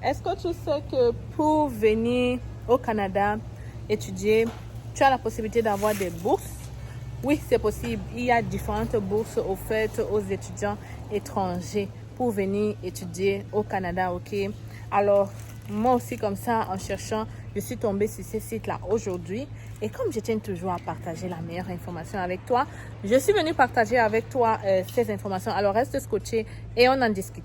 Est-ce que tu sais que pour venir au Canada étudier, tu as la possibilité d'avoir des bourses? Oui, c'est possible. Il y a différentes bourses offertes aux étudiants étrangers pour venir étudier au Canada, ok? Alors, moi aussi, comme ça, en cherchant, je suis tombée sur ces sites-là aujourd'hui. Et comme je tiens toujours à partager la meilleure information avec toi, je suis venue partager avec toi ces informations. Alors, reste scotché et on en discute.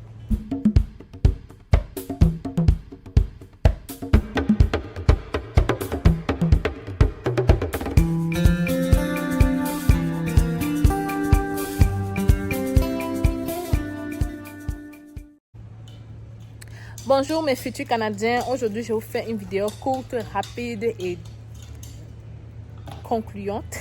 Bonjour mes futurs Canadiens, aujourd'hui je vous fais une vidéo courte, rapide et concluante.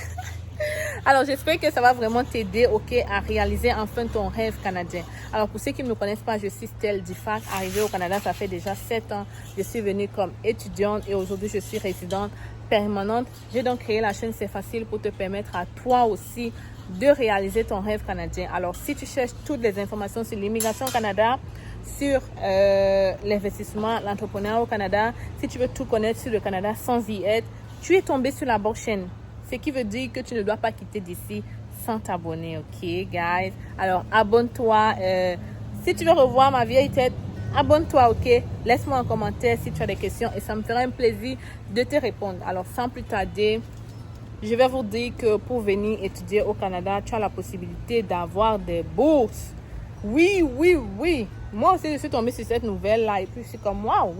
Alors j'espère que ça va vraiment t'aider à réaliser enfin ton rêve canadien. Alors pour ceux qui ne me connaissent pas, je suis Stell Difac, arrivée au Canada ça fait déjà 7 ans. Je suis venue comme étudiante et aujourd'hui je suis résidente permanente. J'ai donc créé la chaîne C'est Facile pour te permettre à toi aussi de réaliser ton rêve canadien. Alors si tu cherches toutes les informations sur l'immigration au Canada, sur l'investissement, l'entrepreneuriat au Canada, si tu veux tout connaître sur le Canada sans y être, tu es tombé sur la bonne chaîne. Ce qui veut dire que tu ne dois pas quitter d'ici sans t'abonner, ok, guys? Alors, abonne-toi. Si tu veux revoir ma vieille tête, abonne-toi, ok? Laisse-moi un commentaire si tu as des questions et ça me fera un plaisir de te répondre. Alors, sans plus tarder, je vais vous dire que pour venir étudier au Canada, tu as la possibilité d'avoir des bourses. Oui, oui, oui. Moi aussi, je suis tombée sur cette nouvelle-là et puis je suis comme, waouh,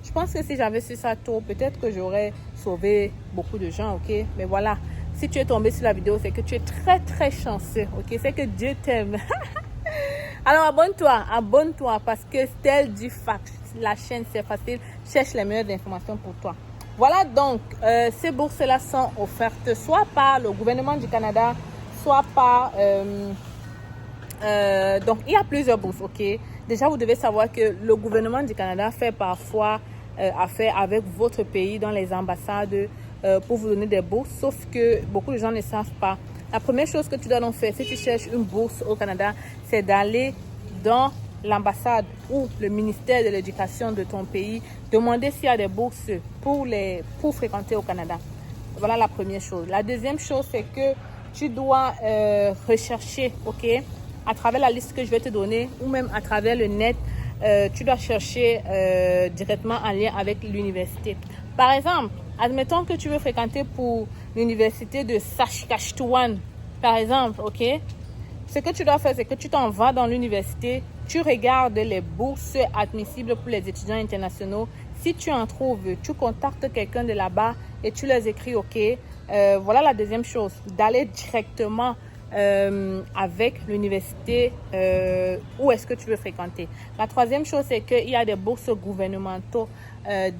je pense que si j'avais su ça tôt, peut-être que j'aurais sauvé beaucoup de gens, ok? Mais voilà, si tu es tombé sur la vidéo, c'est que tu es très, très chanceux, ok? C'est que Dieu t'aime. Alors, abonne-toi parce que Stell Difac, la chaîne C'est Facile, cherche les meilleures informations pour toi. Voilà donc, ces bourses-là sont offertes soit par le gouvernement du Canada, soit par... donc, il y a plusieurs bourses, ok? Déjà, vous devez savoir que le gouvernement du Canada fait parfois affaire avec votre pays dans les ambassades pour vous donner des bourses, sauf que beaucoup de gens ne savent pas. La première chose que tu dois donc faire si tu cherches une bourse au Canada, c'est d'aller dans l'ambassade ou le ministère de l'Éducation de ton pays, demander s'il y a des bourses pour fréquenter au Canada. Voilà la première chose. La deuxième chose, c'est que tu dois rechercher, ok? À travers la liste que je vais te donner ou même à travers le net, tu dois chercher directement en lien avec l'université. Par exemple, admettons que tu veux fréquenter pour l'université de Saskatchewan, par exemple, ok? Ce que tu dois faire, c'est que tu t'en vas dans l'université, tu regardes les bourses admissibles pour les étudiants internationaux. Si tu en trouves, tu contactes quelqu'un de là-bas et tu leur écris, ok? Voilà la deuxième chose, d'aller directement avec l'université où est-ce que tu veux fréquenter. La troisième chose, c'est qu'il y a des bourses gouvernementaux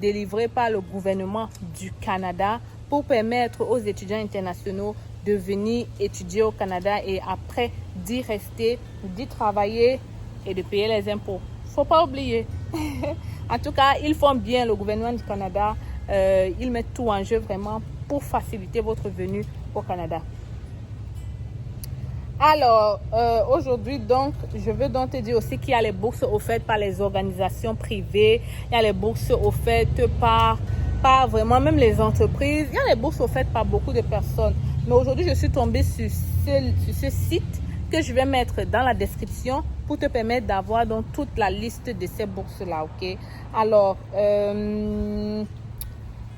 délivrées par le gouvernement du Canada pour permettre aux étudiants internationaux de venir étudier au Canada et après d'y rester, d'y travailler et de payer les impôts. Faut pas oublier. En tout cas, ils font bien, le gouvernement du Canada. Ils mettent tout en jeu vraiment pour faciliter votre venue au Canada. Alors, aujourd'hui, donc, je veux donc te dire aussi qu'il y a les bourses offertes par les organisations privées, il y a les bourses offertes par vraiment même les entreprises, il y a les bourses offertes par beaucoup de personnes. Mais aujourd'hui, je suis tombée sur ce site que je vais mettre dans la description pour te permettre d'avoir donc toute la liste de ces bourses-là, ok? Alors,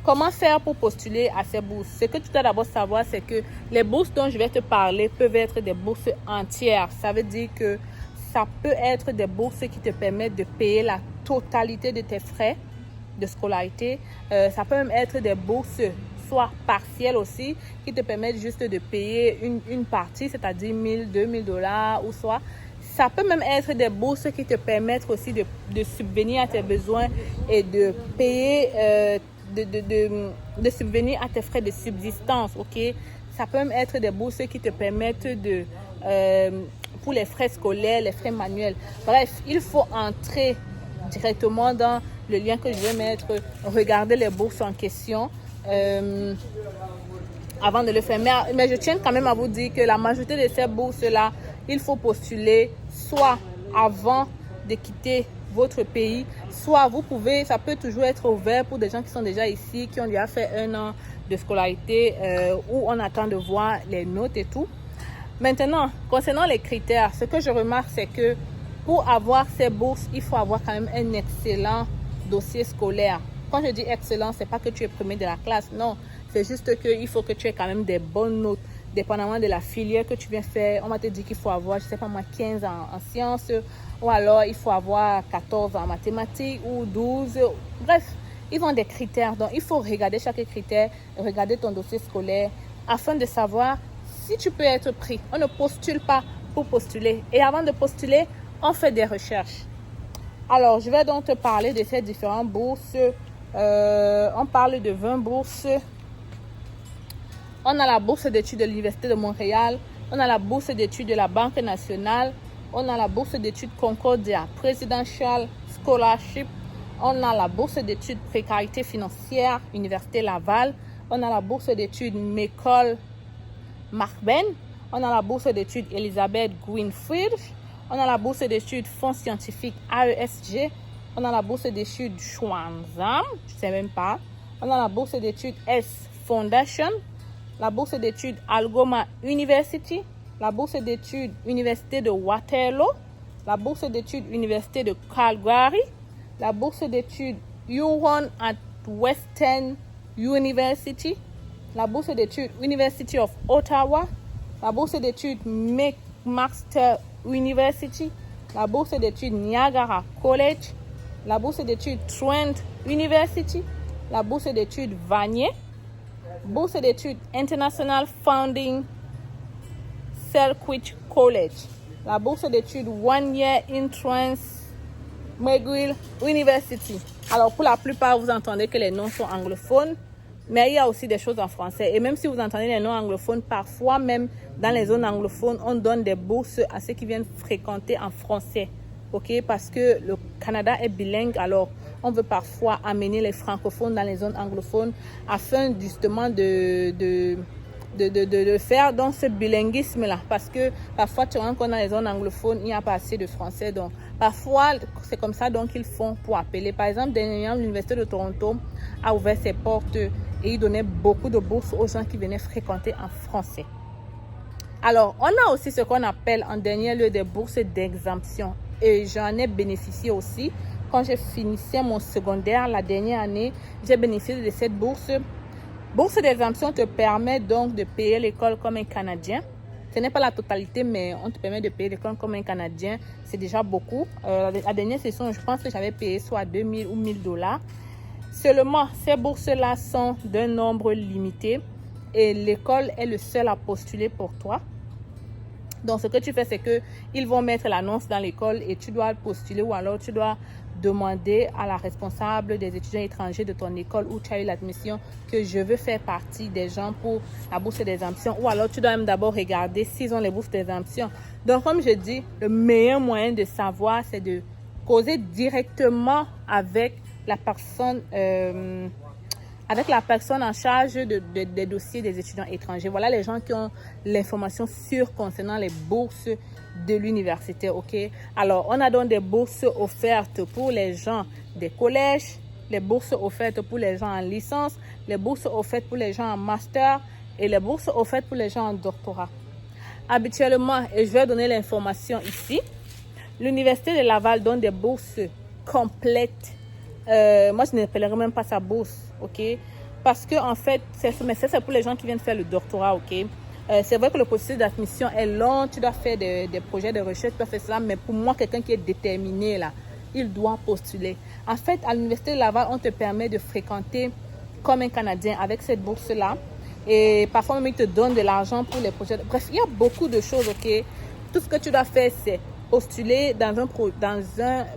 comment faire pour postuler à ces bourses? Ce que tu dois d'abord savoir, c'est que les bourses dont je vais te parler peuvent être des bourses entières. Ça veut dire que ça peut être des bourses qui te permettent de payer la totalité de tes frais de scolarité. Ça peut même être des bourses soit partielles aussi, qui te permettent juste de payer une partie, c'est-à-dire 1000, 2000 $, ou soit ça peut même être des bourses qui te permettent aussi de subvenir à tes besoins et de payer de subvenir à tes frais de subsistance, ok? Ça peut même être des bourses qui te permettent pour les frais scolaires, les frais manuels. Bref, il faut entrer directement dans le lien que je vais mettre, regarder les bourses en question avant de le faire. Mais je tiens quand même à vous dire que la majorité de ces bourses-là, il faut postuler soit avant de quitter votre pays, soit vous pouvez, ça peut toujours être ouvert pour des gens qui sont déjà ici, qui ont déjà fait 1 an de scolarité, où on attend de voir les notes et tout. Maintenant, concernant les critères, ce que je remarque, c'est que pour avoir ces bourses, il faut avoir quand même un excellent dossier scolaire. Quand je dis excellent, c'est pas que tu es premier de la classe, non. C'est juste qu'il faut que tu aies quand même des bonnes notes, dépendamment de la filière que tu viens faire. On m'a dit qu'il faut avoir, je sais pas moi, 15 en sciences, ou alors il faut avoir 14 en mathématiques, ou 12. Bref, ils ont des critères. Donc, il faut regarder chaque critère, regarder ton dossier scolaire, afin de savoir si tu peux être pris. On ne postule pas pour postuler. Et avant de postuler, on fait des recherches. Alors, je vais donc te parler de ces différentes bourses. On parle de 20 bourses. On a la bourse d'études de l'Université de Montréal. On a la bourse d'études de la Banque nationale. On a la bourse d'études Concordia Presidential Scholarship. On a la bourse d'études précarité financière, Université Laval. On a la bourse d'études Mécole Marben. On a la bourse d'études Elizabeth Greenfield. On a la bourse d'études Fonds scientifiques AESG. On a la bourse d'études Schwanzam, je ne sais même pas. On a la bourse d'études S Foundation. La bourse d'études Algoma University. La bourse d'études Université de Waterloo. La bourse d'études Université de Calgary. La bourse d'études Huron at Western University. La bourse d'études University of Ottawa. La bourse d'études McMaster University. La bourse d'études Niagara College. La bourse d'études Trent University. La bourse d'études Vanier. Bourse d'études International Founding Selquist College. La bourse d'études One Year Entrance McGill University. Alors, pour la plupart, vous entendez que les noms sont anglophones, mais il y a aussi des choses en français. Et même si vous entendez les noms anglophones, parfois, même dans les zones anglophones, on donne des bourses à ceux qui viennent fréquenter en français. OK? Parce que le Canada est bilingue, alors on veut parfois amener les francophones dans les zones anglophones afin justement de faire donc ce bilinguisme-là. Parce que parfois, tu rencontres dans les zones anglophones, il n'y a pas assez de français. Donc, parfois, c'est comme ça donc ils font pour appeler. Par exemple, dernièrement, l'Université de Toronto a ouvert ses portes et il donnait beaucoup de bourses aux gens qui venaient fréquenter en français. Alors, on a aussi ce qu'on appelle en dernier lieu des bourses d'exemption. Et j'en ai bénéficié aussi. Quand j'ai finissé mon secondaire la dernière année, j'ai bénéficié de cette bourse. Bourse d'exemption te permet donc de payer l'école comme un Canadien. Ce n'est pas la totalité, mais on te permet de payer l'école comme un Canadien. C'est déjà beaucoup. La dernière session, je pense que j'avais payé soit 2000 ou 1000 $. Seulement, ces bourses-là sont d'un nombre limité et l'école est le seul à postuler pour toi. Donc, ce que tu fais, c'est qu'ils vont mettre l'annonce dans l'école et tu dois postuler ou alors tu dois demander à la responsable des étudiants étrangers de ton école où tu as eu l'admission que je veux faire partie des gens pour la bourse d'exemption, ou alors tu dois même d'abord regarder s'ils ont les bourses d'exemption. Donc, comme je dis, le meilleur moyen de savoir, c'est de causer directement avec la personne en charge des dossiers des étudiants étrangers. Voilà les gens qui ont l'information sûre concernant les bourses de l'université, OK? Alors, on a donc des bourses offertes pour les gens des collèges, les bourses offertes pour les gens en licence, les bourses offertes pour les gens en master et les bourses offertes pour les gens en doctorat. Habituellement, et je vais donner l'information ici, l'Université de Laval donne des bourses complètes. Moi, je n'appellerai même pas ça bourse, OK? Parce que en fait, c'est pour les gens qui viennent faire le doctorat, OK? C'est vrai que le processus d'admission est long, tu dois faire des projets de recherche, tu dois faire cela, mais pour moi, quelqu'un qui est déterminé, là, il doit postuler. En fait, à l'Université de Laval, on te permet de fréquenter comme un Canadien avec cette bourse-là. Et parfois, même, ils te donnent de l'argent pour les projets. Bref, il y a beaucoup de choses, OK? Tout ce que tu dois faire, c'est postuler dans un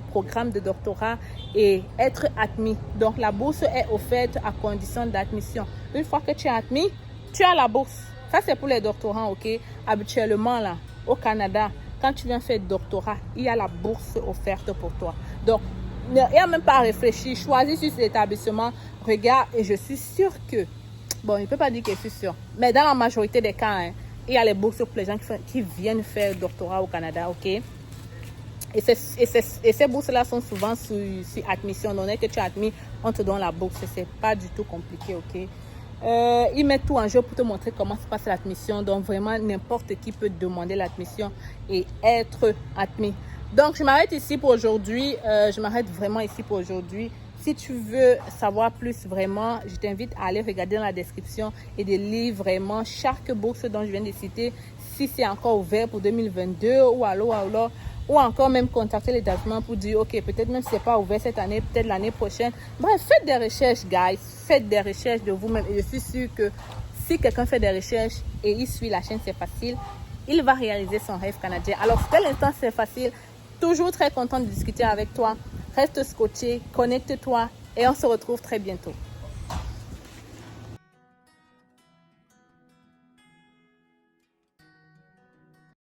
programme de doctorat et être admis. Donc, la bourse est offerte à condition d'admission. Une fois que tu es admis, tu as la bourse. Ça, c'est pour les doctorants, OK? Habituellement, là, au Canada, quand tu viens faire doctorat, il y a la bourse offerte pour toi. Donc, il n'y a même pas à réfléchir. Choisis sur cet établissement, regarde, et je suis sûre que, bon, je ne peux pas dire que je suis sûre, mais dans la majorité des cas, hein, il y a les bourses pour les gens qui viennent faire doctorat au Canada, OK? Et ces bourses-là sont souvent sur admission. Donc, dès que tu es admis, on te donne la bourse. C'est pas du tout compliqué, ok? Ils mettent tout en jeu pour te montrer comment se passe l'admission. Donc, vraiment, n'importe qui peut demander l'admission et être admis. Donc, je m'arrête ici pour aujourd'hui. Je m'arrête vraiment ici pour aujourd'hui. Si tu veux savoir plus vraiment, je t'invite à aller regarder dans la description et de lire vraiment chaque bourse dont je viens de citer, si c'est encore ouvert pour 2022 ou encore même contacter l'établissement pour dire, ok, peut-être même si c'est pas ouvert cette année, peut-être l'année prochaine. Bref, faites des recherches, guys. Faites des recherches de vous-même. Et je suis sûre que si quelqu'un fait des recherches et il suit la chaîne C'est Facile, il va réaliser son rêve canadien. Alors, dès l'instant, c'est facile. Toujours très content de discuter avec toi. Reste scotché, connecte-toi et on se retrouve très bientôt.